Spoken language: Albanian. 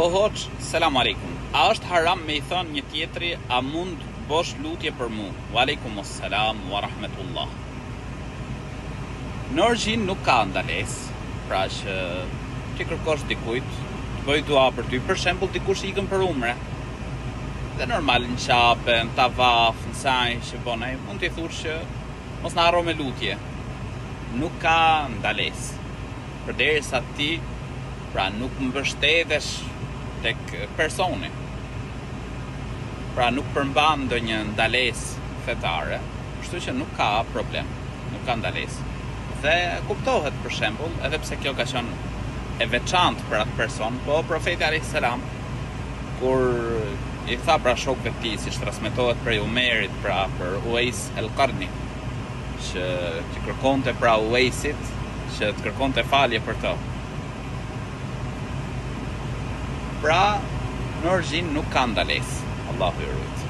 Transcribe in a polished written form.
O hoq, selam aleikum. A është haram me I thënë një tjetri, a mund bosh lutje për mu? Wa aleikum assalam wa rahmetullah. Në origjinë nuk ka ndalesë, pra që ti kërkosh dikujt, të bëj dua për ty, për shembull dikush ikën për umre. Dhe normal në qape, në tavaf, në saj që bonaj, mund t'i thush që mos na harro me lutje. Nuk ka ndalesë. Përderisa ti pra nuk mbështetesh tek personi. Pra nuk përmban ndonjë ndalesë fetare, kështu që nuk ka problem, nuk ka ndalesë. Dhe kuptohet për shembull, edhe pse kjo ka qenë e veçantë për atë person, po profeti alayhis salam kur I tha pra shokëve të tij, siç transmetohet prej Umerit, pra për Uwais el-Qarni, që të kërkonte pra Uwaisit që të kërkonte falje për të. Pra, në origjinë nuk ka ndalesë. Allahu i rujt.